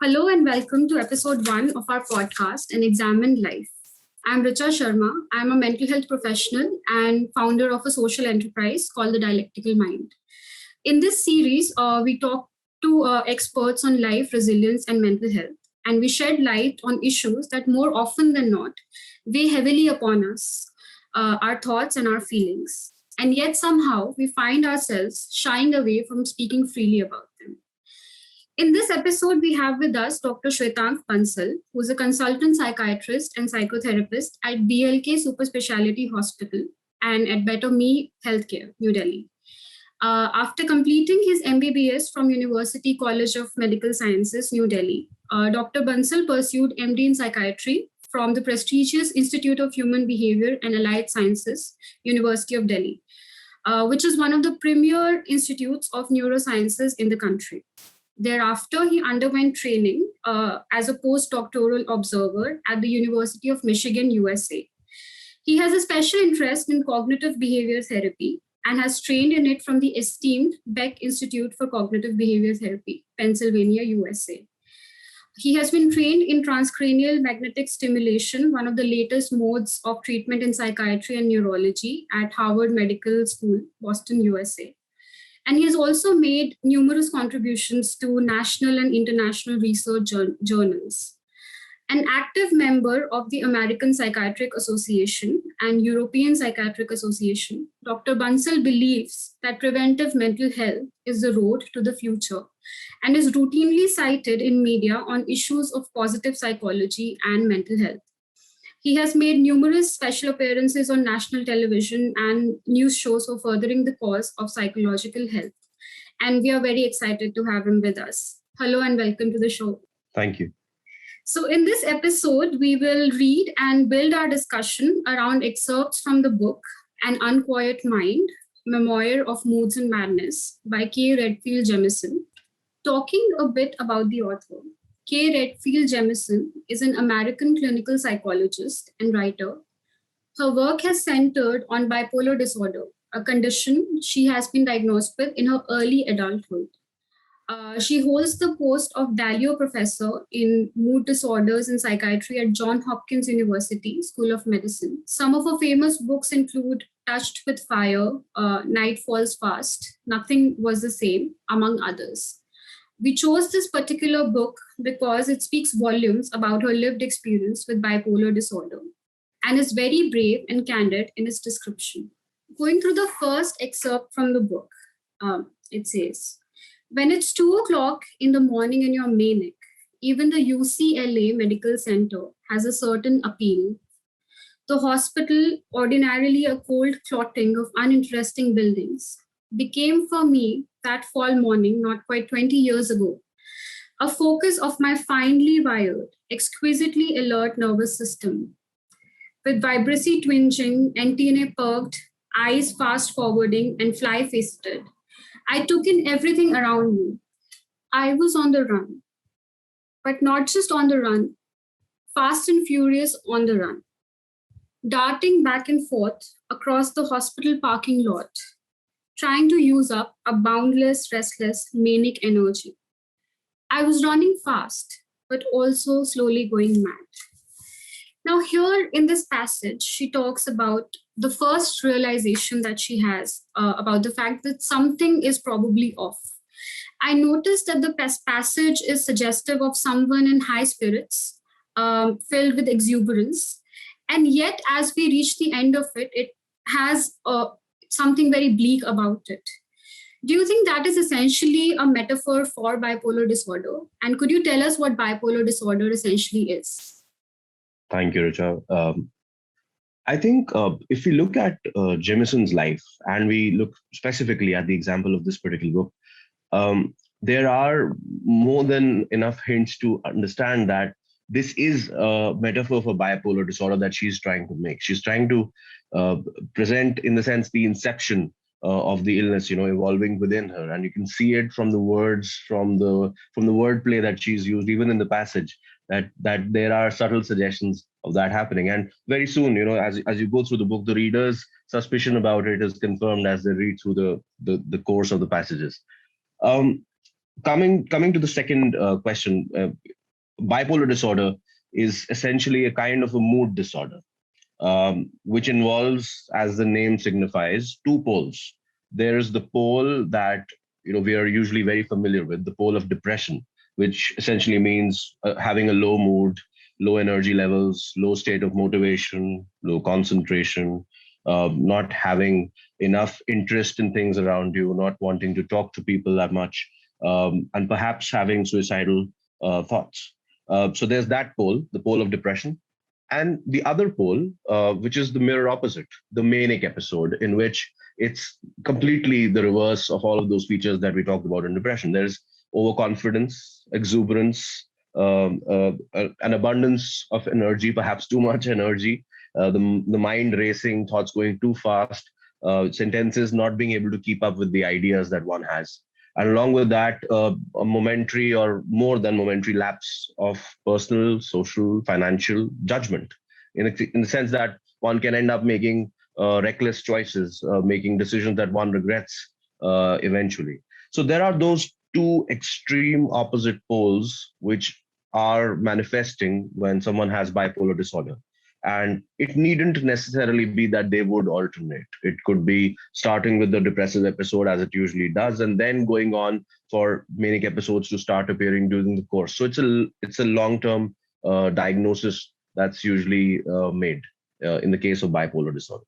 Hello and welcome to episode 1 of our podcast, An Examined Life. I'm Richa Sharma. I'm a mental health professional and founder of a social enterprise called the Dialectical Mind. In this series, we talk to experts on life, resilience, and mental health, and we shed light on issues that more often than not weigh heavily upon us, our thoughts and our feelings. And yet somehow we find ourselves shying away from speaking freely about them. In this episode, we have with us Dr. Shwetank Bansal, who is a consultant psychiatrist and psychotherapist at BLK Super Speciality Hospital and at Better Me Healthcare, New Delhi. After completing his MBBS from University College of Medical Sciences, New Delhi, Dr. Bansal pursued MD in psychiatry from the prestigious Institute of Human Behaviour and Allied Sciences, University of Delhi, which is one of the premier institutes of neurosciences in the country. Thereafter, he underwent training as a Post-Doctoral Observer at the University of Michigan, USA. He has a special interest in Cognitive Behaviour Therapy and has trained in it from the esteemed Beck Institute for Cognitive Behaviour Therapy, Pennsylvania, USA. He has been trained in Transcranial Magnetic Stimulation, one of the latest modes of treatment in psychiatry and neurology at Harvard Medical School, Boston, USA. And he has also made numerous contributions to national and international research journals. An active member of the American Psychiatric Association and European Psychiatric Association, Dr. Bansal believes that preventive mental health is the road to the future and is routinely cited in media on issues of positive psychology and mental health. He has made numerous special appearances on national television and news shows for furthering the cause of psychological health. And we are very excited to have him with us. Hello and welcome to the show. Thank you. So in this episode, we will read and build our discussion around excerpts from the book, An Unquiet Mind, Memoir of Moods and Madness by K. Redfield Jamison. Talking a bit about the author, K. Redfield Jamison is an American clinical psychologist and writer. Her work has centered on bipolar disorder, a condition she has been diagnosed with in her early adulthood. She holds the post of Dalio Professor in Mood Disorders and Psychiatry at Johns Hopkins University School of Medicine. Some of her famous books include Touched with Fire, Night Falls Fast, Nothing Was the Same, among others. We chose this particular book because it speaks volumes about her lived experience with bipolar disorder and is very brave and candid in its description. Going through the first excerpt from the book, it says, when it's 2 o'clock in the morning and you're manic, even the UCLA Medical Center has a certain appeal. The hospital, ordinarily a cold clotting of uninteresting buildings, became for me that fall morning, not quite 20 years ago, a focus of my finely wired, exquisitely alert nervous system. With vibrancy twinging, antennae perked, eyes fast forwarding and fly-faceted, I took in everything around me. I was on the run, but not just on the run, fast and furious on the run, darting back and forth across the hospital parking lot, trying to use up a boundless, restless, manic energy. I was running fast, but also slowly going mad. Now here in this passage, she talks about the first realization that she has about the fact that something is probably off. I noticed that the passage is suggestive of someone in high spirits, filled with exuberance. And yet, as we reach the end of it, it has something very bleak about it. Do you think that is essentially a metaphor for bipolar disorder? And could you tell us what bipolar disorder essentially is? Thank you, Richa. I think if we look at Jamison's life and we look specifically at the example of this particular book, there are more than enough hints to understand that this is a metaphor for bipolar disorder that she's trying to make. She's trying to present, in the sense, the inception of the illness, evolving within her, and you can see it from the words, from the wordplay that she's used, even in the passage. That there are subtle suggestions of that happening, and very soon, as you go through the book, the reader's suspicion about it is confirmed as they read through the course of the passages. Coming to the second question, bipolar disorder is essentially a kind of a mood disorder, which involves, as the name signifies, two poles. There's the pole that we are usually very familiar with, the pole of depression, which essentially means having a low mood, low energy levels, low state of motivation, low concentration, not having enough interest in things around you, not wanting to talk to people that much, and perhaps having suicidal thoughts. So there's that pole, the pole of depression. And the other pole, which is the mirror opposite, the manic episode, in which it's completely the reverse of all of those features that we talked about in depression. There's overconfidence, exuberance, an abundance of energy, perhaps too much energy, the mind racing, thoughts going too fast, sentences not being able to keep up with the ideas that one has. And along with that, a momentary or more than momentary lapse of personal, social, financial judgment, in the sense that one can end up making reckless choices, making decisions that one regrets eventually. So there are those two extreme opposite poles which are manifesting when someone has bipolar disorder. And it needn't necessarily be that they would alternate. It could be starting with the depressive episode, as it usually does, and then going on for manic episodes to start appearing during the course. So it's a long-term diagnosis that's usually made in the case of bipolar disorder.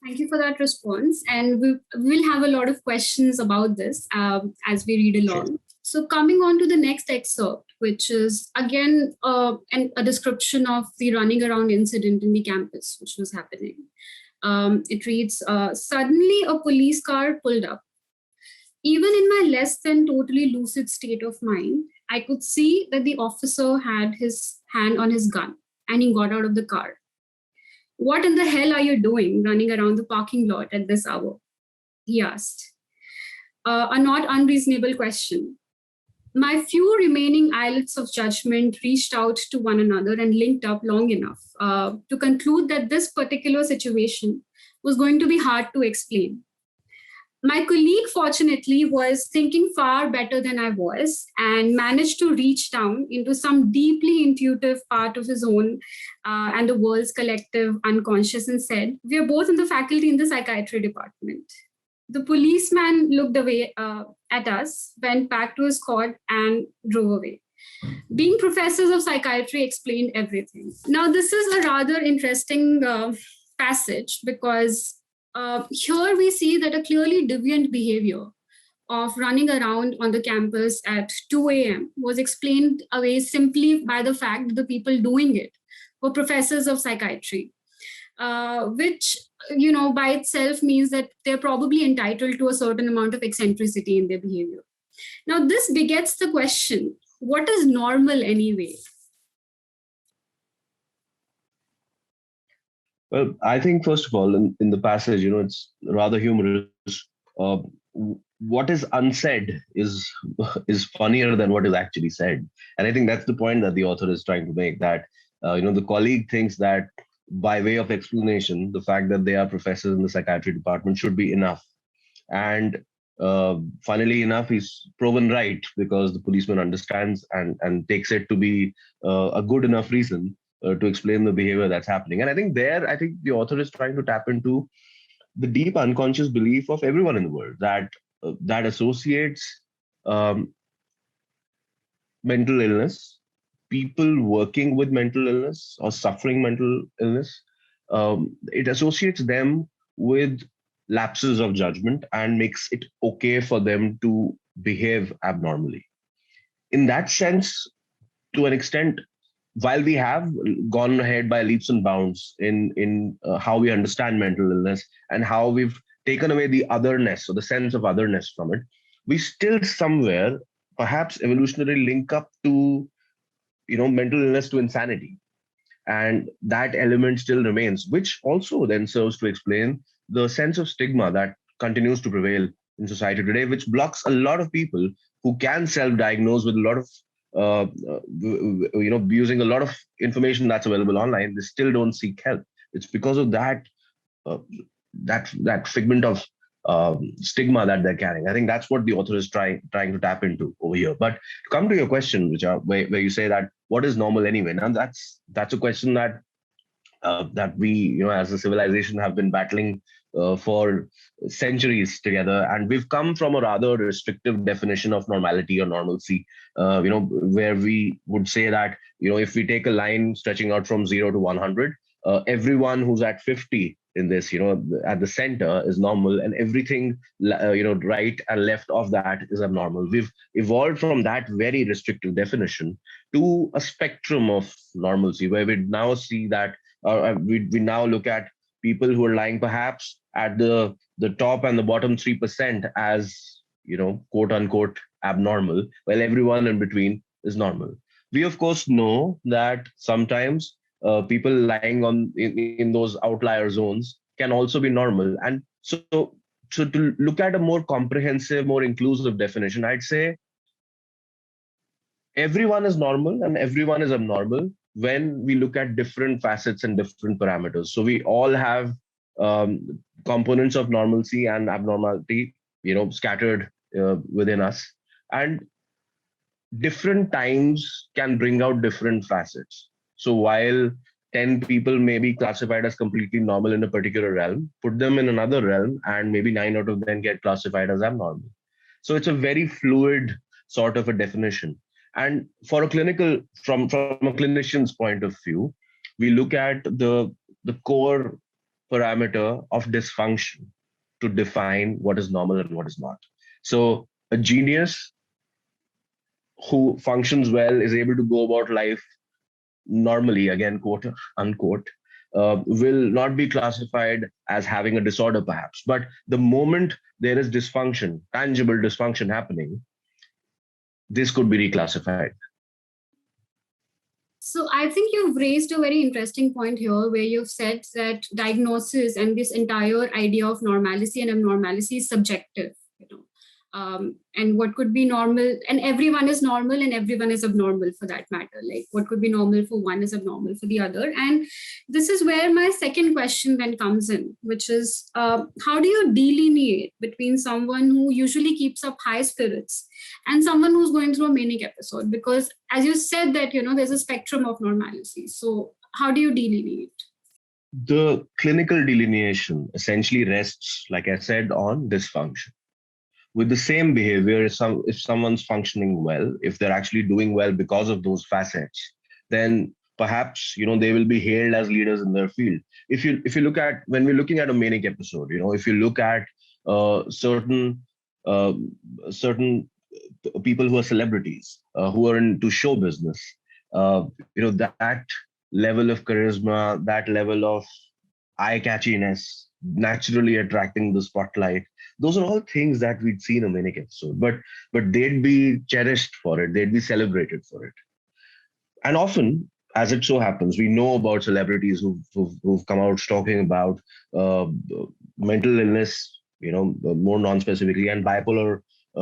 Thank you for that response. And we'll have a lot of questions about this as we read along. Sure. So coming on to the next excerpt, which is again a description of the running around incident in the campus, which was happening. It reads, suddenly a police car pulled up. Even in my less than totally lucid state of mind, I could see that the officer had his hand on his gun and he got out of the car. What in the hell are you doing running around the parking lot at this hour? He asked. A not unreasonable question. My few remaining islets of judgment reached out to one another and linked up long enough to conclude that this particular situation was going to be hard to explain. My colleague, fortunately, was thinking far better than I was and managed to reach down into some deeply intuitive part of his own and the world's collective unconscious and said, "We are both in the faculty in the psychiatry department." The policeman looked away at us, went back to his cot and drove away. Being professors of psychiatry explained everything. Now, this is a rather interesting passage because here we see that a clearly deviant behavior of running around on the campus at 2 a.m. was explained away simply by the fact that the people doing it were professors of psychiatry, which, by itself means that they're probably entitled to a certain amount of eccentricity in their behavior. Now, this begets the question, what is normal anyway? Well, I think, first of all, in the passage, it's rather humorous. Uh, what is unsaid is funnier than what is actually said. And I think that's the point that the author is trying to make, that, the colleague thinks that by way of explanation, the fact that they are professors in the psychiatry department should be enough. And funnily enough, he's proven right, because the policeman understands and takes it to be a good enough reason to explain the behavior that's happening. And I think the author is trying to tap into the deep unconscious belief of everyone in the world that associates mental illness, people working with mental illness or suffering mental illness. It associates them with lapses of judgment and makes it okay for them to behave abnormally. In that sense, to an extent, while we have gone ahead by leaps and bounds in how we understand mental illness and how we've taken away the otherness or the sense of otherness from it, we still somewhere perhaps evolutionarily link up to mental illness to insanity, and that element still remains, which also then serves to explain the sense of stigma that continues to prevail in society today, which blocks a lot of people who can self-diagnose with a lot of using a lot of information that's available online. They still don't seek help. It's because of that that figment of stigma that they're carrying. I think that's what the author is trying to tap into over here. But to come to your question, Richa, where you say that what is normal anyway, now that's a question that we, as a civilization, have been battling for centuries together, and we've come from a rather restrictive definition of normality or normalcy. Where we would say that, if we take a line stretching out from 0 to 100, everyone who's at 50 in this, at the center is normal, and everything, right and left of that is abnormal. We've evolved from that very restrictive definition to a spectrum of normalcy, where we now see that we now look at people who are lying perhaps at the top and the bottom 3% as, quote unquote abnormal, while everyone in between is normal. We of course know that sometimes people lying in those outlier zones can also be normal. And so to look at a more comprehensive, more inclusive definition, I'd say everyone is normal and everyone is abnormal when we look at different facets and different parameters. So we all have components of normalcy and abnormality, scattered within us. And different times can bring out different facets. So while 10 people may be classified as completely normal in a particular realm, put them in another realm, and maybe 9 out of them get classified as abnormal. So it's a very fluid sort of a definition. And for a from a clinician's point of view, we look at the core parameter of dysfunction to define what is normal and what is not. So a genius who functions well is able to go about life normally, again, quote unquote, will not be classified as having a disorder perhaps. But the moment there is dysfunction, tangible dysfunction happening, this could be reclassified. So I think you've raised a very interesting point here, where you've said that diagnosis and this entire idea of normalcy and abnormality is subjective, and what could be normal, and everyone is normal and everyone is abnormal for that matter. Like what could be normal for one is abnormal for the other. And this is where my second question then comes in, which is how do you delineate between someone who usually keeps up high spirits and someone who's going through a manic episode? Because as you said that, there's a spectrum of normalcy. So how do you delineate? The clinical delineation essentially rests, like I said, on dysfunction. With the same behavior, if someone's functioning well, if they're actually doing well because of those facets, then perhaps they will be hailed as leaders in their field. If you look at, when we're looking at a manic episode, if you look at certain people who are celebrities, who are into show business, that level of charisma, that level of eye catchiness, naturally attracting the spotlight. Those are all things that we'd see in a manic episode, but they'd be cherished for it. They'd be celebrated for it. And often, as it so happens, we know about celebrities who've come out talking about mental illness, more non-specifically, and bipolar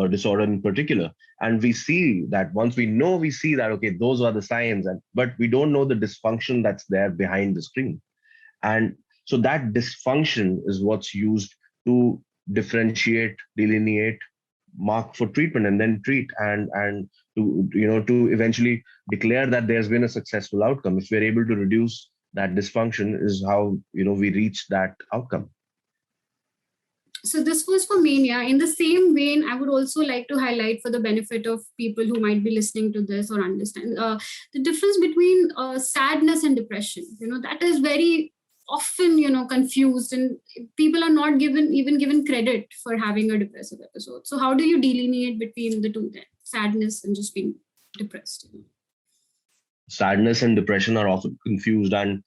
disorder in particular. And we see that once we see that, okay, those are the signs, but we don't know the dysfunction that's there behind the screen. And so that dysfunction is what's used to differentiate, delineate, mark for treatment, and then treat, and to eventually declare that there's been a successful outcome. If we're able to reduce that dysfunction, is how we reach that outcome. So this was for mania. In the same vein, I would also like to highlight, for the benefit of people who might be listening to this or understand, the difference between sadness and depression. That is very often confused, and people are not given credit for having a depressive episode. So how do you delineate between the two then, sadness and just being depressed? Sadness and depression are often confused, and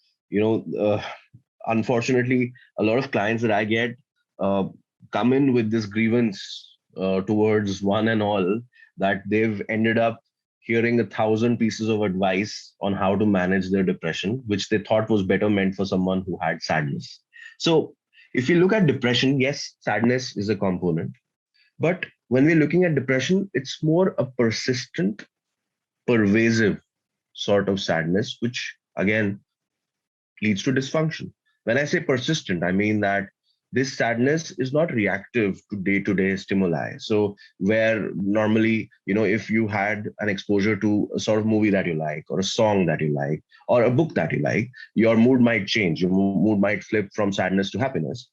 unfortunately, a lot of clients that I get come in with this grievance towards one and all, that they've ended up hearing 1,000 pieces of advice on how to manage their depression, which they thought was better meant for someone who had sadness. So if you look at depression, yes, sadness is a component. But when we're looking at depression, it's more a persistent, pervasive sort of sadness, which again leads to dysfunction. When I say persistent, I mean that this sadness is not reactive to day-to-day stimuli. So where normally, if you had an exposure to a sort of movie that you like, or a song that you like, or a book that you like, your mood might change. Your mood might flip from sadness to happiness.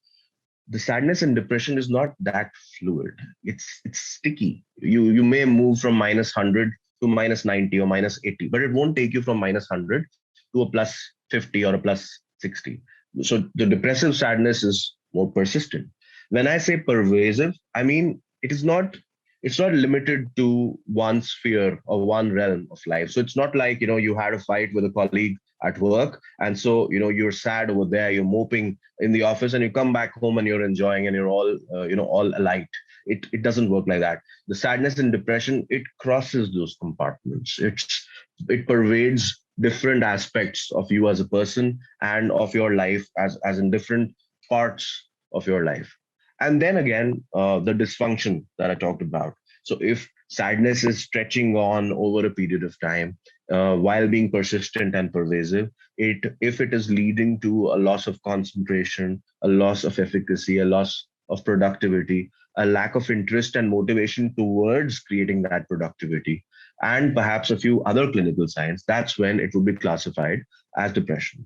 The sadness and depression is not that fluid. It's sticky. You may move from -100 to -90 or -80, but it won't take you from -100 to a +50 or a +60. So the depressive sadness is more persistent. When I say pervasive, I mean it's not limited to one sphere or one realm of life. So it's not like, you had a fight with a colleague at work, and so, you're sad over there, you're moping in the office, and you come back home and you're enjoying and you're all, all alight. It doesn't work like that. The sadness and depression, it crosses those compartments. It pervades different aspects of you as a person and of your life as in different parts of your life. And then again, the dysfunction that I talked about. So if sadness is stretching on over a period of time, while being persistent and pervasive, if it is leading to a loss of concentration, a loss of efficacy, a loss of productivity, a lack of interest and motivation towards creating that productivity, and perhaps a few other clinical signs, that's when it would be classified as depression.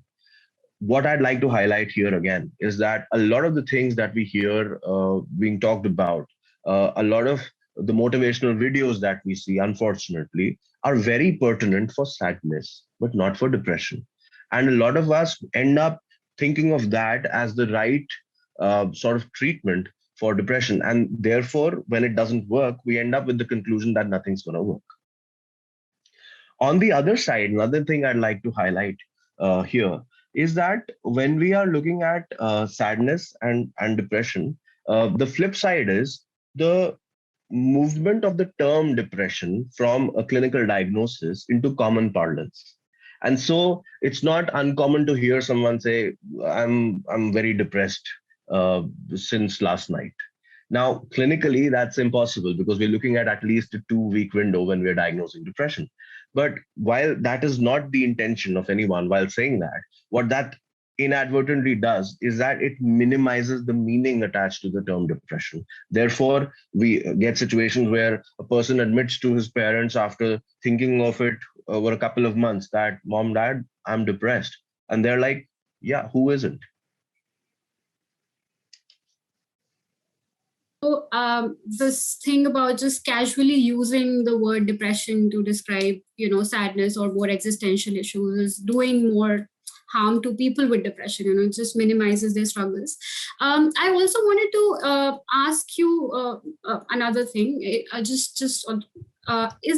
What I'd like to highlight here again is that a lot of the things that we hear being talked about, a lot of the motivational videos that we see, unfortunately, are very pertinent for sadness, but not for depression. And a lot of us end up thinking of that as the right sort of treatment for depression. And therefore, when it doesn't work, we end up with the conclusion that nothing's going to work. On the other side, another thing I'd like to highlight here is that when we are looking at sadness and depression, the flip side is the movement of the term depression from a clinical diagnosis into common parlance. And so it's not uncommon to hear someone say, I'm very depressed since last night. Now, clinically, that's impossible because we're looking at least a 2-week window when we're diagnosing depression. But while that is not the intention of anyone while saying that, what that inadvertently does is that it minimizes the meaning attached to the term depression. Therefore, we get situations where a person admits to his parents after thinking of it over a couple of months that, Mom, Dad, I'm depressed. And they're like, yeah, who isn't? So this thing about just casually using the word depression to describe, sadness or more existential issues is doing more harm to people with depression. It just minimizes their struggles. I also wanted to ask you another thing. Is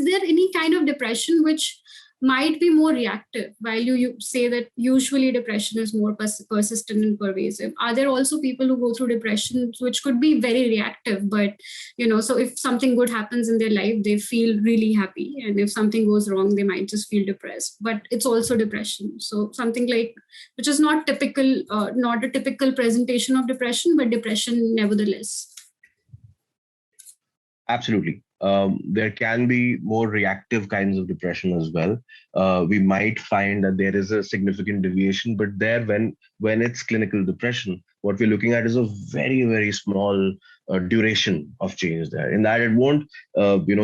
there any kind of depression which might be more reactive, while you say that usually depression is more persistent and pervasive? Are there also people who go through depression which could be very reactive, but so if something good happens in their life, they feel really happy, and if something goes wrong, they might just feel depressed, but it's also depression? So something like, which is not typical, not a typical presentation of depression, but depression nevertheless. Absolutely. There can be more reactive kinds of depression as well. We might find that there is a significant deviation, but there, when it's clinical depression, what we're looking at is a very, very small duration of change there. In that, it won't,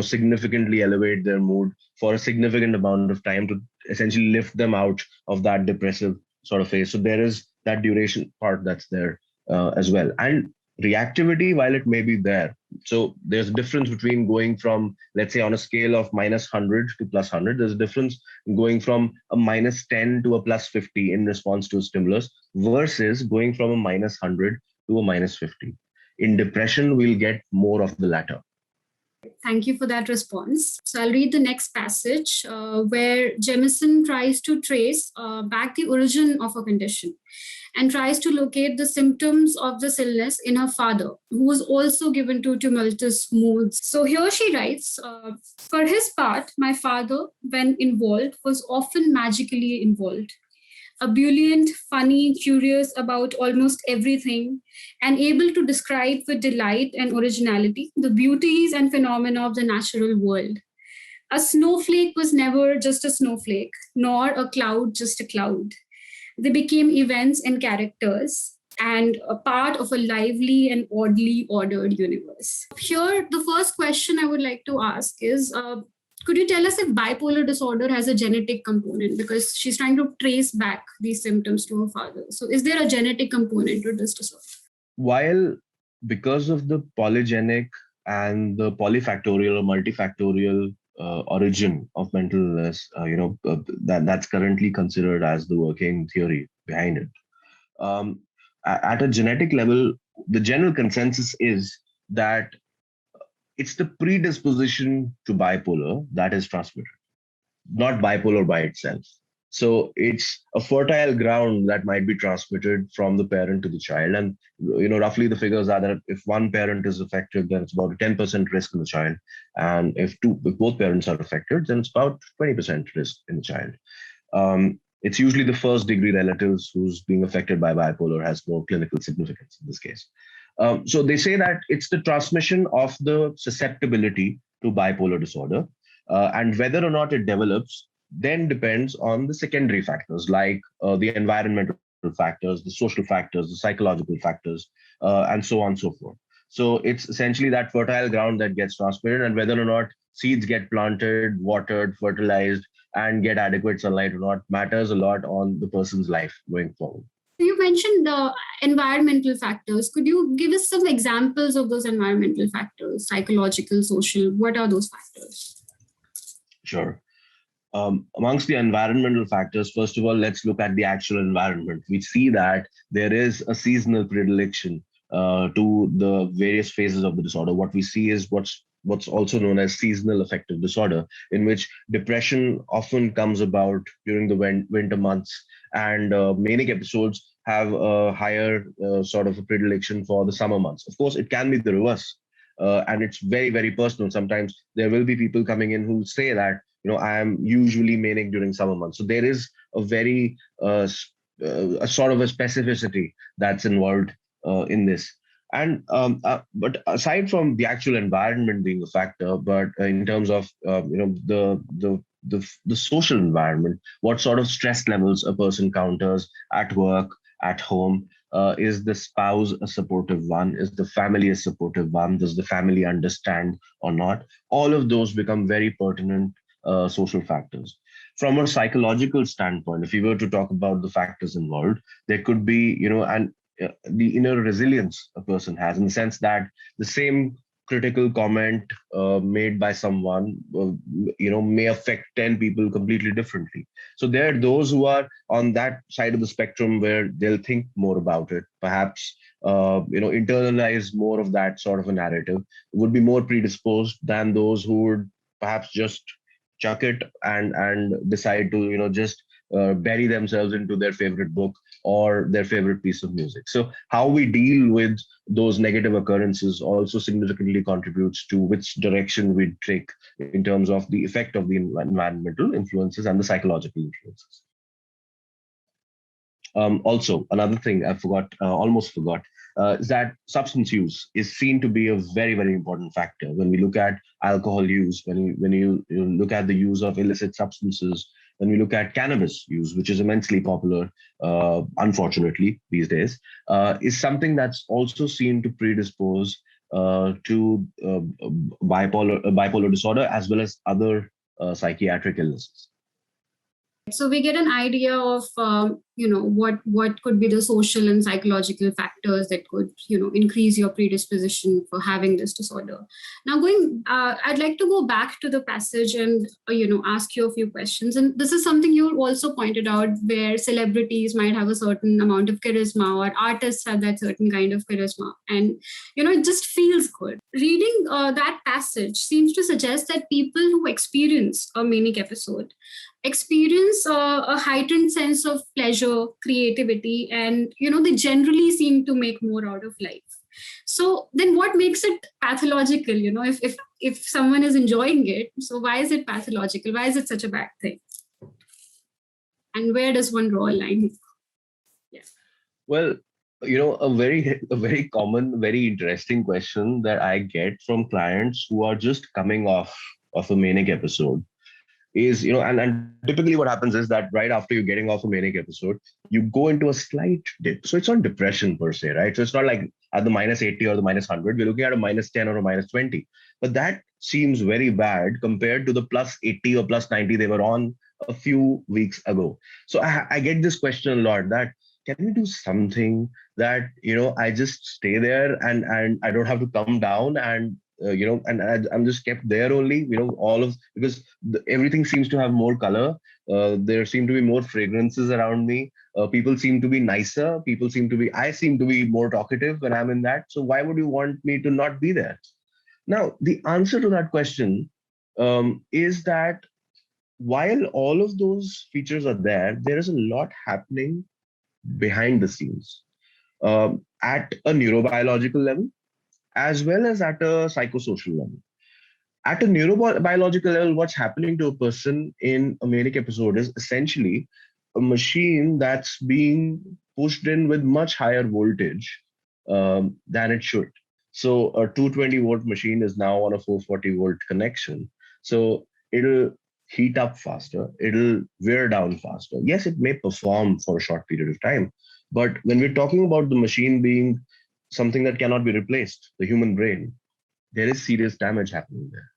significantly elevate their mood for a significant amount of time to essentially lift them out of that depressive sort of phase. So there is that duration part that's there as well. And reactivity, while it may be there, so there's a difference between going from, let's say, on a scale of -100 to +100, there's a difference in going from a -10 to a +50 in response to a stimulus versus going from a -100 to a -50. In depression, we'll get more of the latter. Thank you for that response. So I'll read the next passage where Jemison tries to trace back the origin of a condition and tries to locate the symptoms of this illness in her father, who was also given to tumultuous moods. So here she writes, for his part, my father, when involved, was often magically involved. Ebullient, funny, curious about almost everything, and able to describe with delight and originality the beauties and phenomena of the natural world. A snowflake was never just a snowflake, nor a cloud just a cloud. They became events and characters. and a part of a lively and oddly ordered universe. Here, the first question I would like to ask is, could you tell us if bipolar disorder has a genetic component? Because she's trying to trace back these symptoms to her father. So is there a genetic component to this disorder? While because of the polygenic and the polyfactorial or multifactorial origin of mental illness, that's currently considered as the working theory behind it. At a genetic level, the general consensus is that it's the predisposition to bipolar that is transmitted, not bipolar by itself. So it's a fertile ground that might be transmitted from the parent to the child. And roughly the figures are that if one parent is affected, then it's about a 10% risk in the child. And if both parents are affected, then it's about 20% risk in the child. It's usually the first degree relatives who's being affected by bipolar has more clinical significance in this case. So they say that it's the transmission of the susceptibility to bipolar disorder, and whether or not it develops then depends on the secondary factors like the environmental factors, the social factors, the psychological factors, and so on and so forth. So it's essentially that fertile ground that gets transmitted, and whether or not seeds get planted, watered, fertilized, and get adequate sunlight or not matters a lot on the person's life going forward. You mentioned the environmental factors. Could you give us some examples of those environmental factors, psychological, social? What are those factors? Sure. Amongst the environmental factors, first of all, let's look at the actual environment. We see that there is a seasonal predilection to the various phases of the disorder. What we see is what's also known as seasonal affective disorder, in which depression often comes about during the winter months, and manic episodes have a higher sort of a predilection for the summer months. Of course, it can be the reverse, and it's very, very personal. Sometimes there will be people coming in who say that, I am usually manic during summer months. So there is a very a sort of a specificity that's involved in this. And but aside from the actual environment being a factor, but in terms of the social environment, what sort of stress levels a person encounters at work, at home, is the spouse a supportive one? Is the family a supportive one? Does the family understand or not? All of those become very pertinent social factors. From a psychological standpoint, if we were to talk about the factors involved, there could be, the inner resilience a person has, in the sense that the same critical comment made by someone, may affect 10 people completely differently. So there are those who are on that side of the spectrum where they'll think more about it, perhaps, internalize more of that sort of a narrative, would be more predisposed than those who would perhaps just chuck it and decide to just bury themselves into their favorite book or their favorite piece of music. So how we deal with those negative occurrences also significantly contributes to which direction we take in terms of the effect of the environmental influences and the psychological influences. Also, another thing I almost forgot, is that substance use is seen to be a very, very important factor. When we look at alcohol use, when you look at the use of illicit substances, when we look at cannabis use, which is immensely popular, unfortunately, these days, is something that's also seen to predispose to bipolar disorder as well as other psychiatric illnesses. So we get an idea of what could be the social and psychological factors that could increase your predisposition for having this disorder. Now I'd like to go back to the passage and ask you a few questions. And this is something you also pointed out, where celebrities might have a certain amount of charisma, or artists have that certain kind of charisma, and it just feels good. Reading that passage seems to suggest that people who experience a manic episode experience a heightened sense of pleasure, creativity, and they generally seem to make more out of life. So then what makes it pathological? If someone is enjoying it, so why is it pathological? Why is it such a bad thing? And where does one draw a line? Yeah. Well, a very common, very interesting question that I get from clients who are just coming off of a manic episode is, and typically what happens is that right after you're getting off a manic episode, you go into a slight dip. So it's not depression per se, right? So it's not like at the minus 80 or the minus 100, we're looking at a minus 10 or a minus 20. But that seems very bad compared to the plus 80 or plus 90 they were on a few weeks ago. So I get this question a lot, that can we do something that, I just stay there and I don't have to come down, and I'm just kept there only, all of, because everything seems to have more color. There seem to be more fragrances around me. People seem to be nicer. I seem to be more talkative when I'm in that. So why would you want me to not be there? Now, the answer to that question is that while all of those features are there is a lot happening behind the scenes, at a neurobiological level as well as at a psychosocial level. At a neurobiological level, what's happening to a person in a manic episode is essentially a machine that's being pushed in with much higher voltage than it should. So a 220 volt machine is now on a 440 volt connection. So it'll heat up faster, it'll wear down faster. Yes, it may perform for a short period of time, but when we're talking about the machine being something that cannot be replaced, the human brain, there is serious damage happening there.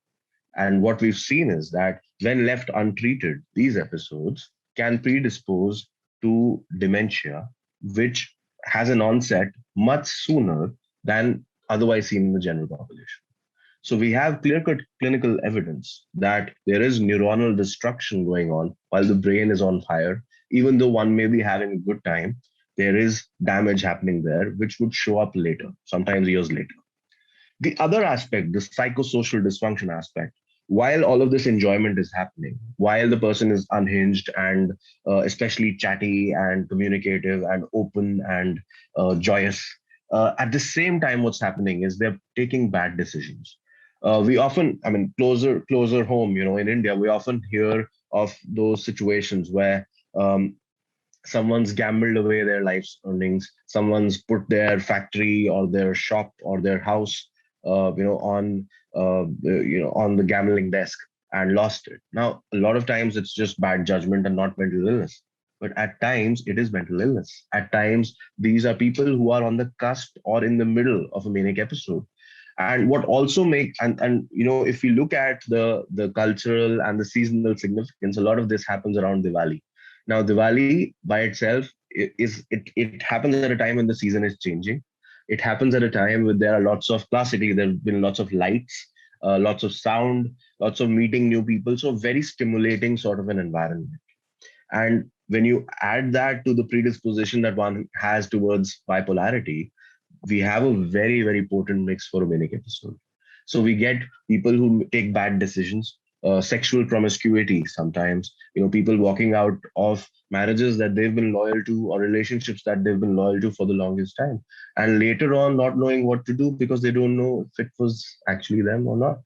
And what we've seen is that when left untreated, these episodes can predispose to dementia, which has an onset much sooner than otherwise seen in the general population. So we have clear-cut clinical evidence that there is neuronal destruction going on while the brain is on fire. Even though one may be having a good time, there is damage happening there, which would show up later, sometimes years later. The other aspect, the psychosocial dysfunction aspect, while all of this enjoyment is happening, while the person is unhinged and especially chatty and communicative and open and joyous, at the same time, what's happening is they're taking bad decisions. We often, closer home, in India, we often hear of those situations where someone's gambled away their life's earnings, someone's put their factory or their shop or their house, on the gambling desk and lost it. Now, a lot of times it's just bad judgment and not mental illness. But at times it is mental illness. At times, these are people who are on the cusp or in the middle of a manic episode. And what also make and if we look at the cultural and the seasonal significance, a lot of this happens around Diwali. Now, Diwali by itself it happens at a time when the season is changing. It happens at a time when there are lots of, classically, there have been lots of lights, lots of sound, lots of meeting new people. So very stimulating sort of an environment. And when you add that to the predisposition that one has towards bipolarity, we have a very, very potent mix for a manic episode. So we get people who take bad decisions, sexual promiscuity sometimes, people walking out of marriages that they've been loyal to or relationships that they've been loyal to for the longest time. And later on, not knowing what to do because they don't know if it was actually them or not.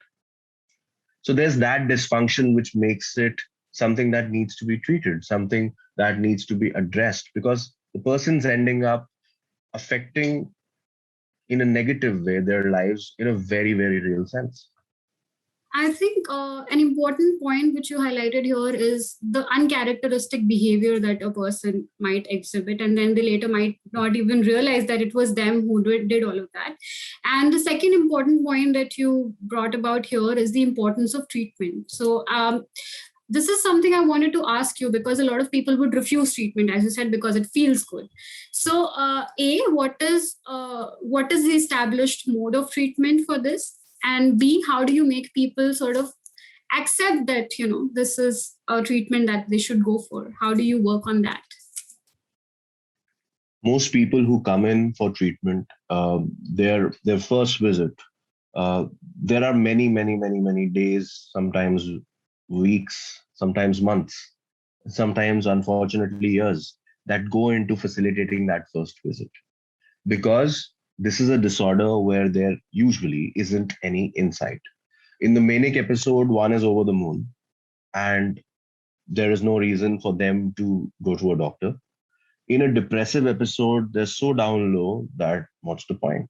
So there's that dysfunction, which makes it something that needs to be treated, something that needs to be addressed, because the person's ending up affecting in a negative way their lives in a very, very real sense. I think an important point which you highlighted here is the uncharacteristic behavior that a person might exhibit, and then they later might not even realize that it was them who did all of that. And the second important point that you brought about here is the importance of treatment. So this is something I wanted to ask you, because a lot of people would refuse treatment, as you said, because it feels good. So what is the established mode of treatment for this? And B, how do you make people sort of accept that, this is a treatment that they should go for? How do you work on that? Most people who come in for treatment, their first visit, there are many, many, many, many days, sometimes weeks, sometimes months, sometimes, unfortunately, years that go into facilitating that first visit. Because this is a disorder where there usually isn't any insight. In the manic episode, one is over the moon, and there is no reason for them to go to a doctor. In a depressive episode, they're so down low that what's the point?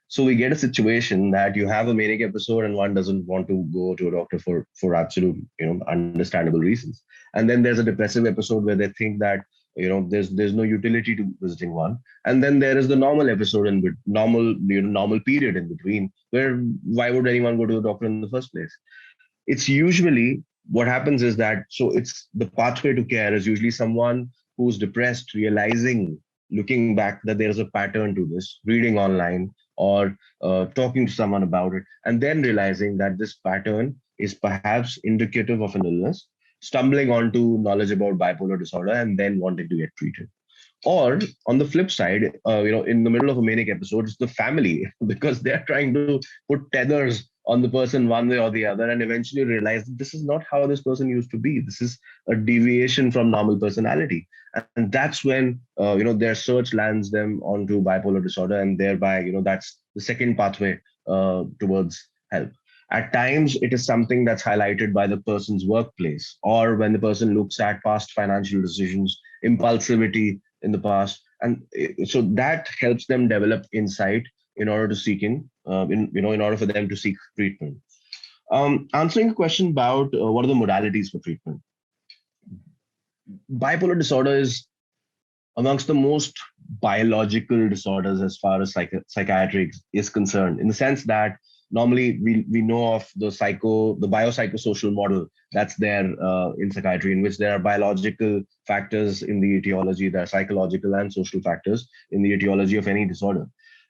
So we get a situation that you have a manic episode and one doesn't want to go to a doctor for absolute, understandable reasons. And then there's a depressive episode where they think that, there's no utility to visiting one. And then there is the normal episode and normal period in between, where why would anyone go to the doctor in the first place? It's usually what happens is that, so it's the pathway to care is usually someone who's depressed realizing, looking back, that there's a pattern to this, reading online or talking to someone about it, and then realizing that this pattern is perhaps indicative of an illness, stumbling onto knowledge about bipolar disorder, and then wanting to get treated. Or on the flip side, in the middle of a manic episode, it's the family because they're trying to put tethers on the person one way or the other, and eventually realize that this is not how this person used to be. This is a deviation from normal personality, and that's when their search lands them onto bipolar disorder, and thereby that's the second pathway towards help. At times, it is something that's highlighted by the person's workplace, or when the person looks at past financial decisions, impulsivity in the past, and so that helps them develop insight in order to seeking, in order for them to seek treatment. Answering a question about what are the modalities for treatment. Bipolar disorder is amongst the most biological disorders as far as psychiatry is concerned, in the sense that normally we know of the biopsychosocial model that's there in psychiatry, in which there are biological factors in the etiology, there are psychological and social factors in the etiology of any disorder.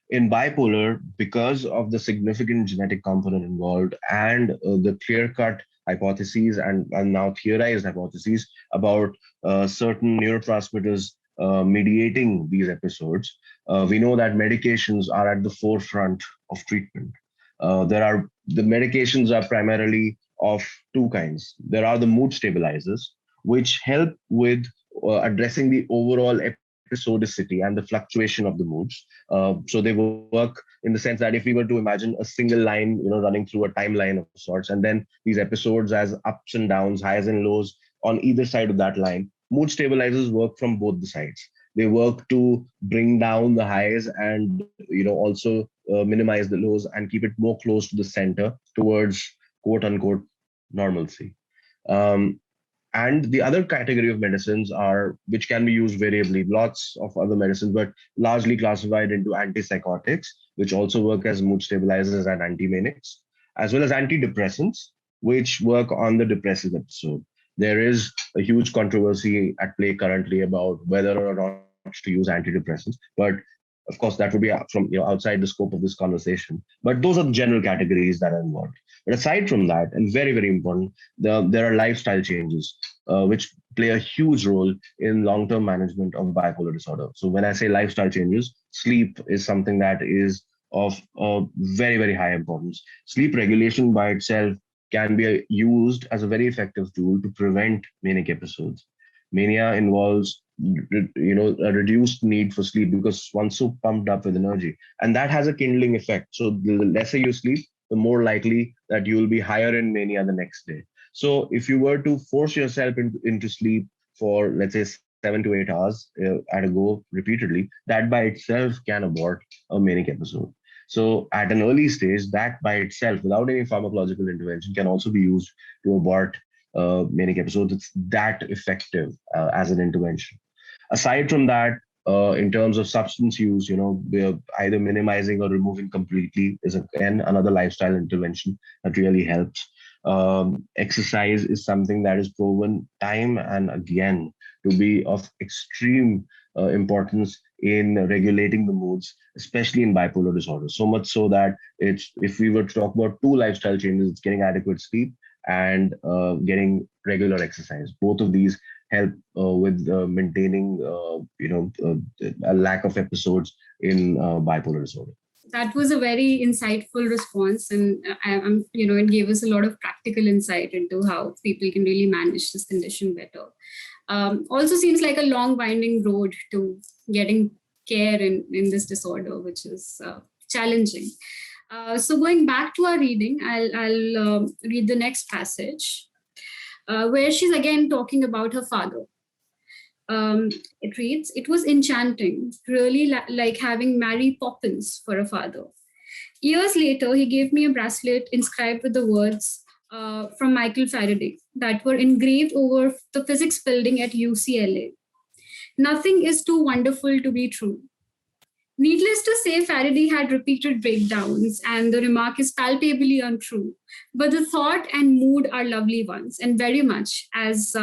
In bipolar, because of the significant genetic component involved and the clear-cut hypotheses and now theorized hypotheses about certain neurotransmitters mediating these episodes, we know that medications are at the forefront of treatment. The medications are primarily of two kinds. There are the mood stabilizers, which help with addressing the overall episodicity and the fluctuation of the moods. So they work in the sense that if we were to imagine a single line, running through a timeline of sorts, and then these episodes as ups and downs, highs and lows on either side of that line, mood stabilizers work from both the sides. They work to bring down the highs and also minimize the lows and keep it more close to the center towards quote unquote normalcy. And the other category of medicines are, which can be used variably, lots of other medicines, but largely classified into antipsychotics, which also work as mood stabilizers and antimanics, as well as antidepressants, which work on the depressive episode. There is a huge controversy at play currently about whether or not to use antidepressants, but of course that would be from outside the scope of this conversation. But those are the general categories that are involved. But aside from that, and very, very important, there are lifestyle changes, which play a huge role in long-term management of bipolar disorder. So when I say lifestyle changes, sleep is something that is of very, very high importance. Sleep regulation by itself can be used as a very effective tool to prevent manic episodes. Mania involves a reduced need for sleep because one's so pumped up with energy, and that has a kindling effect. So the lesser you sleep, the more likely that you will be higher in mania the next day. So if you were to force yourself into sleep for, let's say, 7 to 8 hours at a go repeatedly, that by itself can abort a manic episode. So at an early stage, that by itself, without any pharmacological intervention, can also be used to abort manic episodes. It's that effective as an intervention. Aside from that, in terms of substance use, we're either minimizing or removing completely is again another lifestyle intervention that really helps. Exercise is something that is proven time and again to be of extreme importance in regulating the moods, especially in bipolar disorder. So much so that if we were to talk about two lifestyle changes, it's getting adequate sleep and getting regular exercise. Both of these help with maintaining, a lack of episodes in bipolar disorder. That was a very insightful response, and it gave us a lot of practical insight into how people can really manage this condition better. Also seems like a long winding road to getting care in this disorder, which is challenging. So going back to our reading, I'll read the next passage, where she's again talking about her father. It reads, "It was enchanting, really like having Mary Poppins for a father. Years later, he gave me a bracelet inscribed with the words from Michael Faraday that were engraved over the physics building at UCLA. Nothing is too wonderful to be true. Needless to say, Faraday had repeated breakdowns, and the remark is palpably untrue. But the thought and mood are lovely ones, and very much as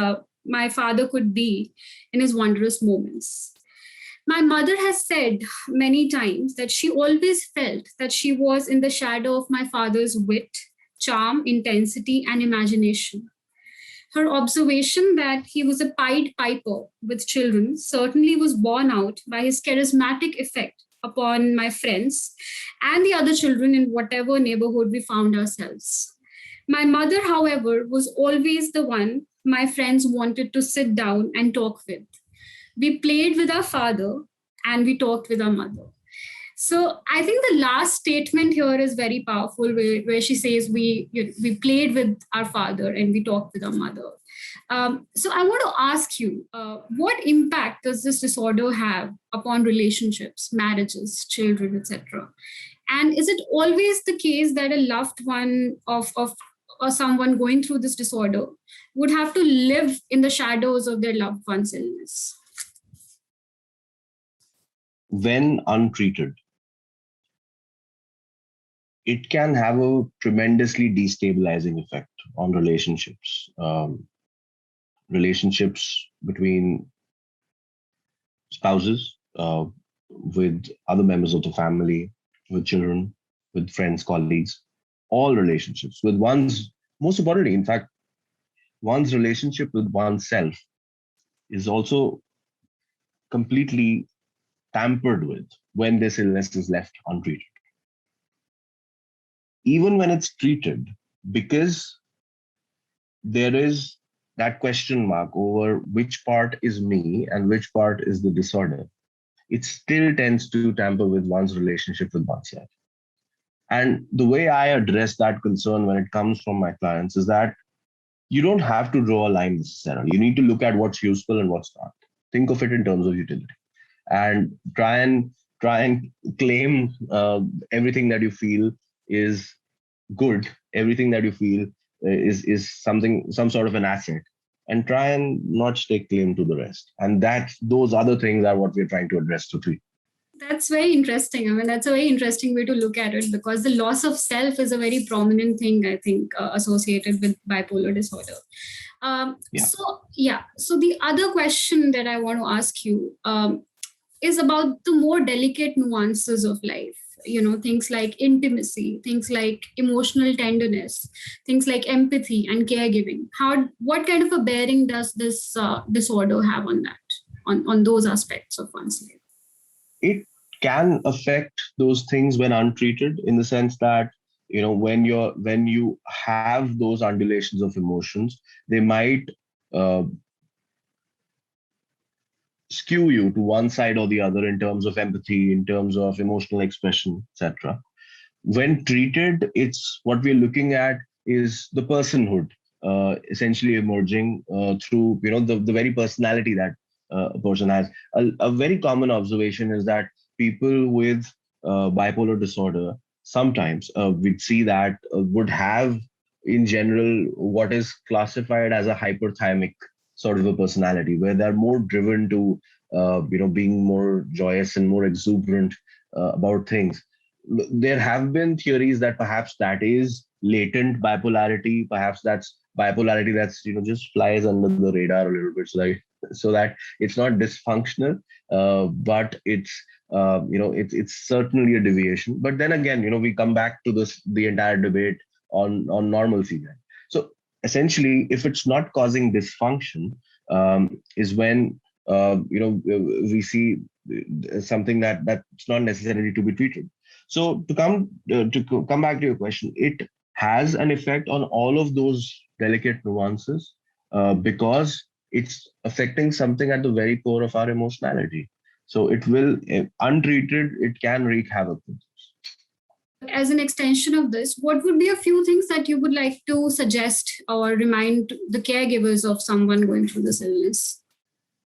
my father could be in his wondrous moments. My mother has said many times that she always felt that she was in the shadow of my father's wit, charm, intensity, and imagination. Her observation that he was a Pied Piper with children certainly was borne out by his charismatic effect upon my friends and the other children in whatever neighborhood we found ourselves. My mother, however, was always the one my friends wanted to sit down and talk with. We played with our father and we talked with our mother. So I think the last statement here is very powerful, where she says we played with our father and we talked with our mother. So I want to ask you, what impact does this disorder have upon relationships, marriages, children, etc.? And is it always the case that a loved one of or someone going through this disorder would have to live in the shadows of their loved one's illness? When untreated, it can have a tremendously destabilizing effect on relationships. Relationships between spouses, with other members of the family, with children, with friends, colleagues, all relationships, with one's, most importantly, in fact, one's relationship with oneself is also completely tampered with when this illness is left untreated. Even when it's treated, because there is that question mark over which part is me and which part is the disorder, it still tends to tamper with one's relationship with oneself. And the way I address that concern when it comes from my clients is that you don't have to draw a line necessarily. You need to look at what's useful and what's not. Think of it in terms of utility, and try and claim everything that you feel is good, everything that you feel is something, some sort of an asset, and try and not stake claim to the rest. And that those other things are what we're trying to address to treat. That's very interesting. I mean, that's a very interesting way to look at it, because the loss of self is a very prominent thing, I think, associated with bipolar disorder. Yeah. So the other question that I want to ask you is about the more delicate nuances of life. You know, things like intimacy, things like emotional tenderness, things like empathy and caregiving. What kind of a bearing does this disorder have on that, on those aspects of one's life? It can affect those things when untreated, in the sense that, you know, when you have those undulations of emotions, they might skew you to one side or the other in terms of empathy, in terms of emotional expression, etc. When treated, it's what we're looking at is the personhood essentially emerging through, you know, the very personality that a person has. A very common observation is that people with bipolar disorder sometimes we'd see that would have in general what is classified as a hyperthymic sort of a personality, where they're more driven to being more joyous and more exuberant about things. There have been theories that perhaps that is latent bipolarity, perhaps that's bipolarity that's, you know, just flies under the radar a little bit, so that it's not dysfunctional, but it's certainly a deviation. But then again, you know, we come back to the entire debate on normalcy then. So essentially, if it's not causing dysfunction, is when we see something that's not necessarily to be treated. So to come back to your question, it has an effect on all of those delicate nuances because it's affecting something at the very core of our emotionality. So it will, if untreated, it can wreak havoc with us. As an extension of this, what would be a few things that you would like to suggest or remind the caregivers of someone going through this illness?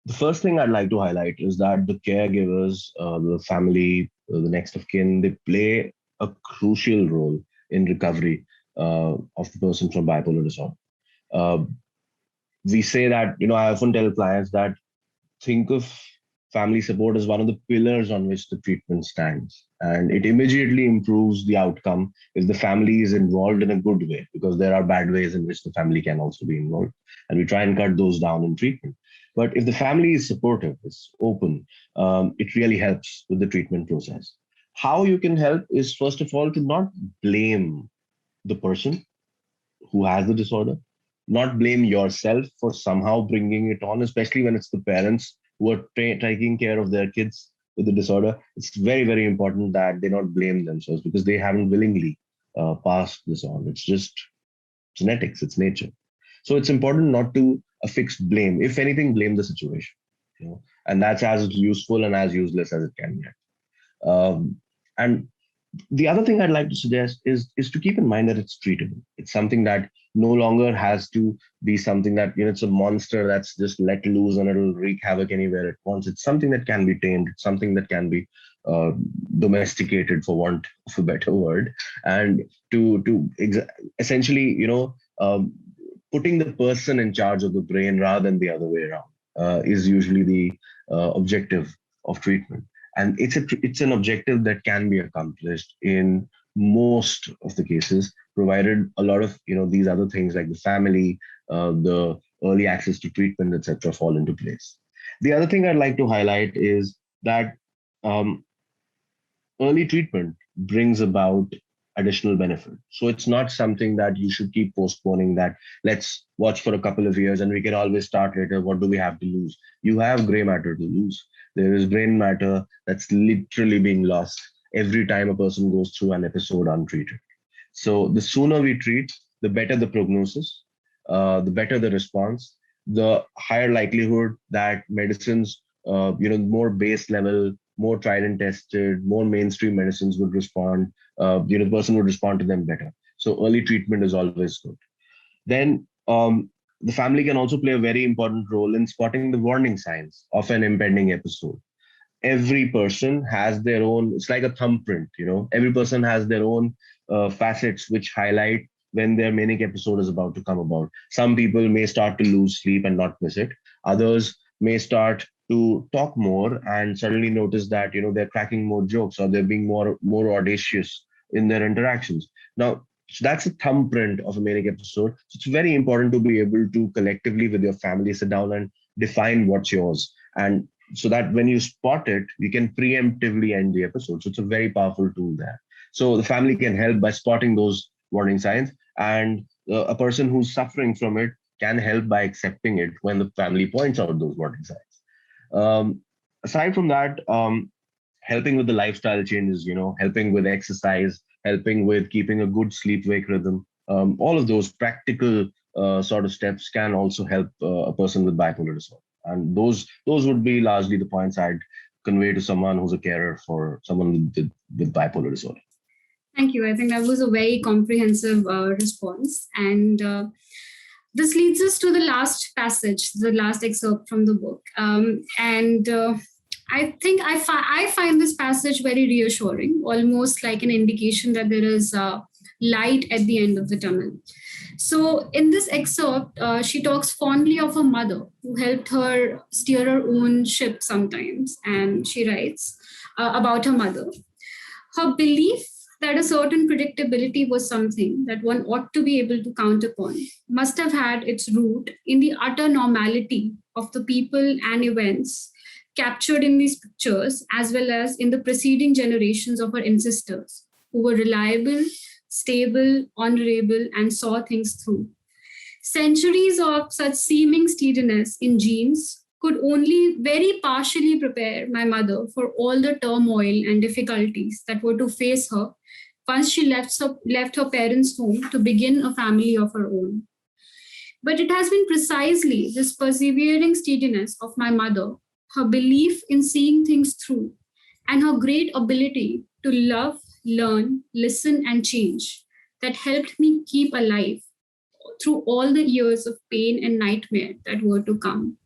The first thing I'd like to highlight is that the caregivers, the family, the next of kin, they play a crucial role in recovery of the person from bipolar disorder. Uh, we say that, I often tell clients that think of family support as one of the pillars on which the treatment stands. And it immediately improves the outcome if the family is involved in a good way, because there are bad ways in which the family can also be involved. And we try and cut those down in treatment. But if the family is supportive, it's open, it really helps with the treatment process. How you can help is, first of all, to not blame the person who has the disorder, not blame yourself for somehow bringing it on, especially when it's the parents who are taking care of their kids with the disorder. It's very, very important that they not blame themselves because they haven't willingly passed this on. It's just genetics, it's nature. So it's important not to affix blame. If anything, blame the situation. And that's as useful and as useless as it can get. And the other thing I'd like to suggest is to keep in mind that it's treatable. It's something that no longer has to be something that, it's a monster that's just let loose and it'll wreak havoc anywhere it wants. It's something that can be tamed. It's something that can be domesticated, for want of a better word, and essentially, putting the person in charge of the brain rather than the other way around is usually the objective of treatment. And it's an objective that can be accomplished in most of the cases, provided a lot of these other things like the family, the early access to treatment, etc., fall into place. The other thing I'd like to highlight is that um, early treatment brings about additional benefit. So it's not something that you should keep postponing, that let's watch for a couple of years and we can always start later. What do we have to lose? You have gray matter to lose. There is brain matter that's literally being lost every time a person goes through an episode untreated. So the sooner we treat, the better the prognosis, the better the response, the higher likelihood that medicines, more base level, more tried and tested, more mainstream medicines would respond. The person would respond to them better. So early treatment is always good. Then the family can also play a very important role in spotting the warning signs of an impending episode. Every person has their own, it's like a thumbprint, every person has their own facets which highlight when their manic episode is about to come about. Some people may start to lose sleep and not miss it. Others may start to talk more and suddenly notice that, they're cracking more jokes or they're being more audacious in their interactions. Now, so that's a thumbprint of a manic episode. So it's very important to be able to collectively with your family sit down and define what's yours. And so that when you spot it, you can preemptively end the episode. So it's a very powerful tool there. So the family can help by spotting those warning signs, and a person who's suffering from it can help by accepting it when the family points out those warning signs. Aside from that, helping with the lifestyle changes, helping with exercise, helping with keeping a good sleep-wake rhythm, all of those practical sort of steps can also help a person with bipolar disorder. And those would be largely the points I'd convey to someone who's a carer for someone with bipolar disorder. Thank you. I think that was a very comprehensive response. And this leads us to the last passage, the last excerpt from the book. I think I find this passage very reassuring, almost like an indication that there is light at the end of the tunnel. So in this excerpt, she talks fondly of her mother who helped her steer her own ship sometimes. And she writes about her mother. Her belief that a certain predictability was something that one ought to be able to count upon must have had its root in the utter normality of the people and events captured in these pictures, as well as in the preceding generations of her ancestors, who were reliable, stable, honorable, and saw things through. Centuries of such seeming steadiness in genes could only very partially prepare my mother for all the turmoil and difficulties that were to face her once she left her parents' home to begin a family of her own. But it has been precisely this persevering steadiness of my mother, her belief in seeing things through, and her great ability to love, learn, listen, and change that helped me keep alive through all the years of pain and nightmare that were to come.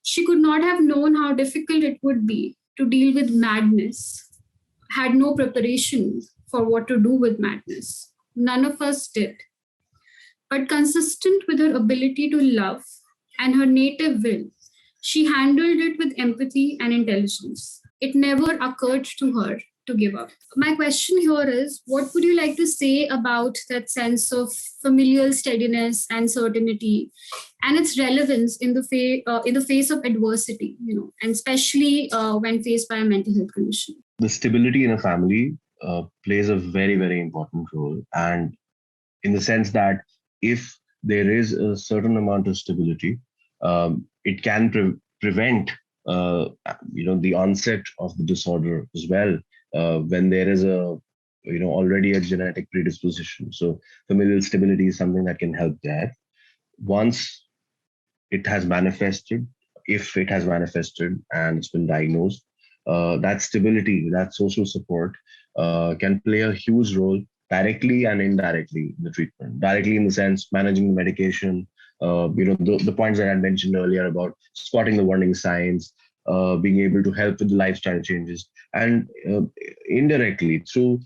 She could not have known how difficult it would be to deal with madness, had no preparation for what to do with madness. None of us did. But consistent with her ability to love and her native will, she handled it with empathy and intelligence. It never occurred to her to give up. My question here is, what would you like to say about that sense of familial steadiness and certainty and its relevance in the face of adversity, and especially when faced by a mental health condition? The stability in a family plays a very, very important role. And in the sense that if there is a certain amount of stability, it can prevent the onset of the disorder as well, when there is already a genetic predisposition. So familial stability is something that can help there. Once it has manifested, if it has manifested and it's been diagnosed, that stability, that social support can play a huge role directly and indirectly in the treatment. Directly in the sense managing the medication, the points that I mentioned earlier about spotting the warning signs, being able to help with the lifestyle changes, and indirectly through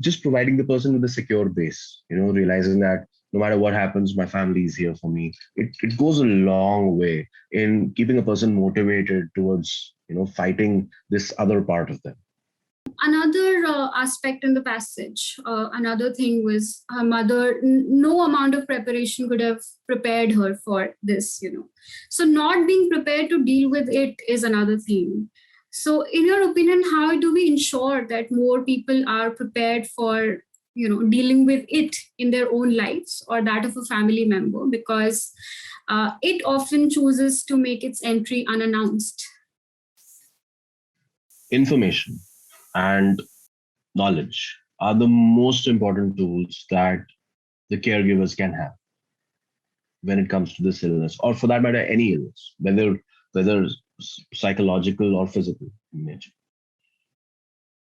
just providing the person with a secure base, realizing that no matter what happens, my family is here for me. It goes a long way in keeping a person motivated towards, fighting this other part of them. Another aspect in the passage, another thing was her mother, no amount of preparation could have prepared her for this, So not being prepared to deal with it is another thing. So in your opinion, how do we ensure that more people are prepared for, dealing with it in their own lives or that of a family member? Because it often chooses to make its entry unannounced. Information and knowledge are the most important tools that the caregivers can have when it comes to this illness, or for that matter, any illness, whether psychological or physical in nature.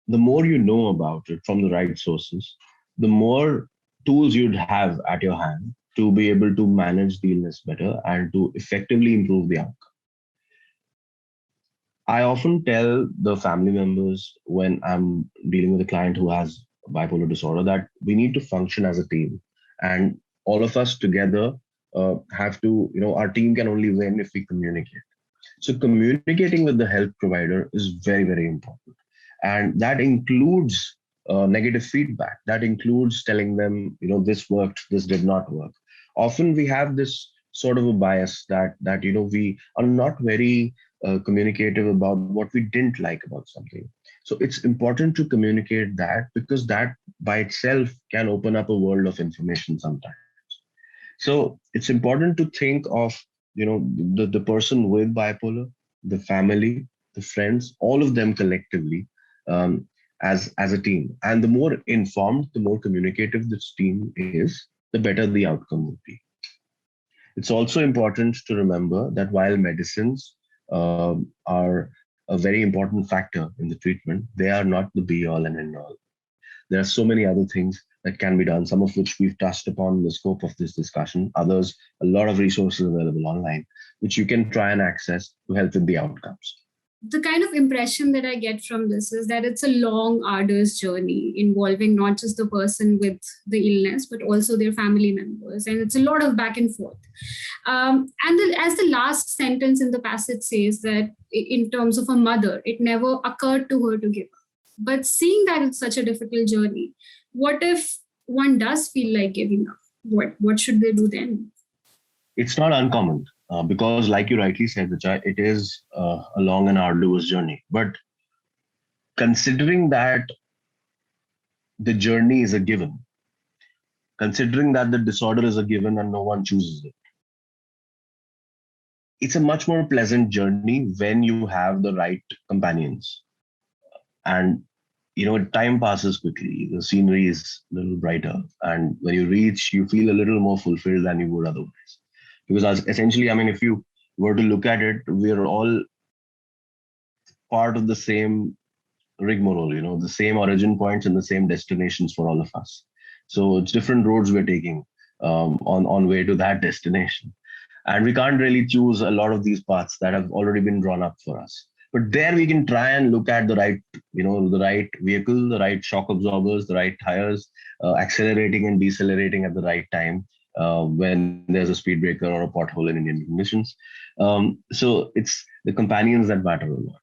The more you know about it from the right sources, the more tools you'd have at your hand to be able to manage the illness better and to effectively improve the outcome. I often tell the family members when I'm dealing with a client who has bipolar disorder that we need to function as a team, and all of us together have to, our team can only win if we communicate. So communicating with the health provider is very, very important. And that includes negative feedback. That includes telling them, this worked, this did not work. Often we have this sort of a bias that we are not very communicative about what we didn't like about something. So it's important to communicate that, because that by itself can open up a world of information sometimes. So it's important to think of, the person with bipolar, the family, the friends, all of them collectively, as a team. And the more informed, the more communicative this team is, the better the outcome would be. It's also important to remember that while medicines are a very important factor in the treatment, they are not the be all and end all. There are so many other things that can be done, some of which we've touched upon in the scope of this discussion. Others, a lot of resources available online, which you can try and access to help with the outcomes. The kind of impression that I get from this is that it's a long, arduous journey involving not just the person with the illness, but also their family members. And it's a lot of back and forth. As the last sentence in the passage says that in terms of a mother, it never occurred to her to give up. But seeing that it's such a difficult journey, what if one does feel like giving up? What should they do then? It's not uncommon. Because like you rightly said, Richa, it is a long and arduous journey. But considering that the journey is a given, considering that the disorder is a given and no one chooses it, it's a much more pleasant journey when you have the right companions. And, time passes quickly. The scenery is a little brighter. And when you reach, you feel a little more fulfilled than you would otherwise. Because essentially, if you were to look at it, we are all part of the same rigmarole, the same origin points and the same destinations for all of us. So it's different roads we're taking on way to that destination. And we can't really choose a lot of these paths that have already been drawn up for us. But there we can try and look at the right vehicle, the right shock absorbers, the right tires, accelerating and decelerating at the right time when there's a speed breaker or a pothole in Indian conditions. So it's the companions that matter a lot.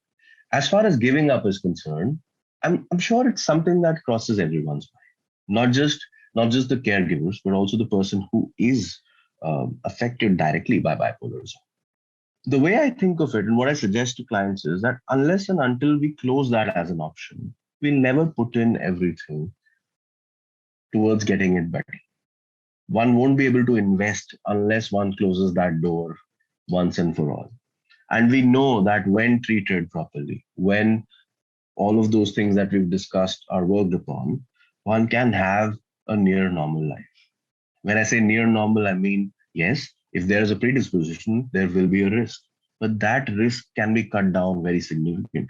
As far as giving up is concerned, I'm sure it's something that crosses everyone's mind, not just the caregivers, but also the person who is affected directly by bipolar disorder. The way I think of it and what I suggest to clients is that unless and until we close that as an option, we'll never put in everything towards getting it better. One won't be able to invest unless one closes that door once and for all. And we know that when treated properly, when all of those things that we've discussed are worked upon, one can have a near normal life. When I say near normal, I mean, yes, if there is a predisposition, there will be a risk, but that risk can be cut down very significantly.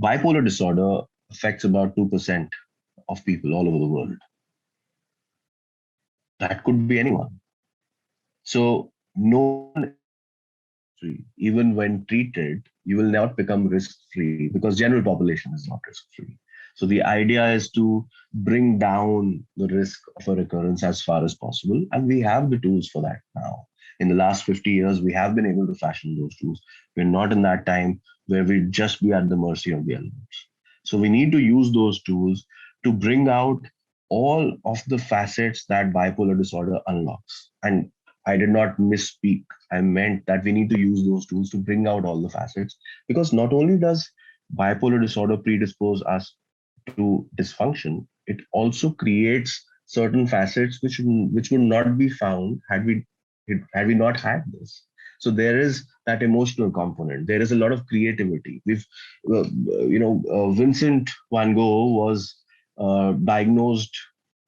Bipolar disorder affects about 2% of people all over the world. That could be anyone. So no one is risk-free. Even when treated, you will not become risk-free because general population is not risk-free. So the idea is to bring down the risk of a recurrence as far as possible. And we have the tools for that now. In the last 50 years, we have been able to fashion those tools. We're not in that time where we just be at the mercy of the elements. So we need to use those tools to bring out all of the facets that bipolar disorder unlocks. And I did not misspeak. I meant that we need to use those tools to bring out all the facets, because not only does bipolar disorder predispose us to dysfunction, it also creates certain facets which would not be found had we not had this. So there is that emotional component. There is a lot of creativity. Vincent van Gogh was diagnosed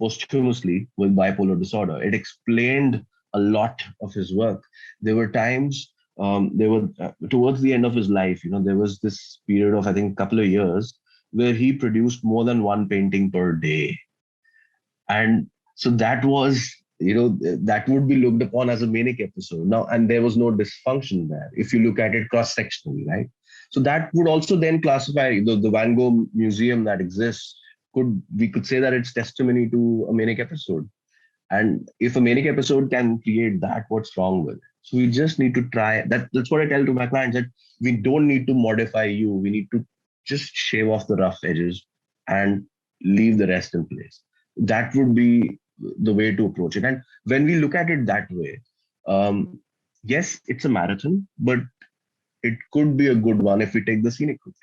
posthumously with bipolar disorder. It explained a lot of his work. There were times, towards the end of his life, there was this period of, I think, a couple of years where he produced more than one painting per day. And so that was, that would be looked upon as a manic episode. Now, and there was no dysfunction there, if you look at it cross-sectionally, right? So that would also then classify the Van Gogh Museum that exists. We could say that it's testimony to a manic episode. And if a manic episode can create that, what's wrong with it? So we just need to try that. That's what I tell to my clients, that we don't need to modify you. We need to just shave off the rough edges and leave the rest in place. That would be the way to approach it. And when we look at it that way, yes, it's a marathon, but it could be a good one if we take the scenic route.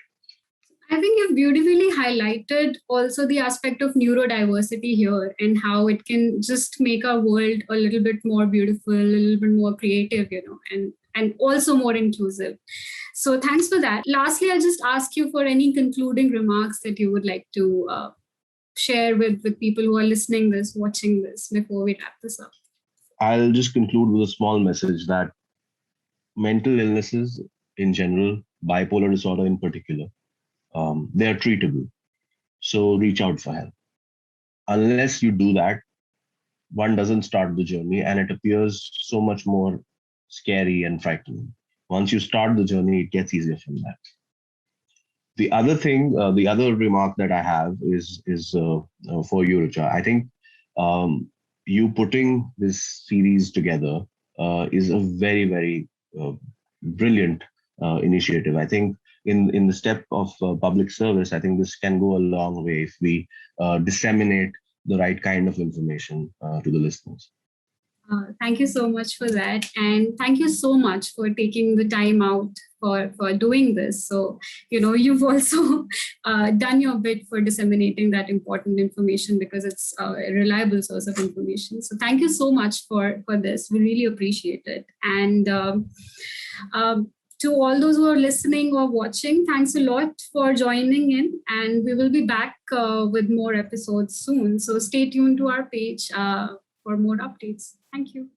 I think you've beautifully highlighted also the aspect of neurodiversity here and how it can just make our world a little bit more beautiful, a little bit more creative, and also more inclusive. So thanks for that. Lastly, I'll just ask you for any concluding remarks that you would like to share with people who are watching this before we wrap this up. I'll just conclude with a small message that mental illnesses in general, bipolar disorder in particular, they're treatable. So reach out for help. Unless you do that, one doesn't start the journey, and it appears so much more scary and frightening. Once you start the journey, it gets easier from that. The other thing, the other remark that I have is for you, Richa. I think you putting this series together is a very, very brilliant initiative. I think in the step of public service, I think this can go a long way if we disseminate the right kind of information to the listeners. Thank you so much for that. And thank you so much for taking the time out for doing this. So, you've also done your bit for disseminating that important information, because it's a reliable source of information. So thank you so much for this. We really appreciate it. And to all those who are listening or watching, thanks a lot for joining in. And we will be back with more episodes soon. So stay tuned to our page for more updates. Thank you.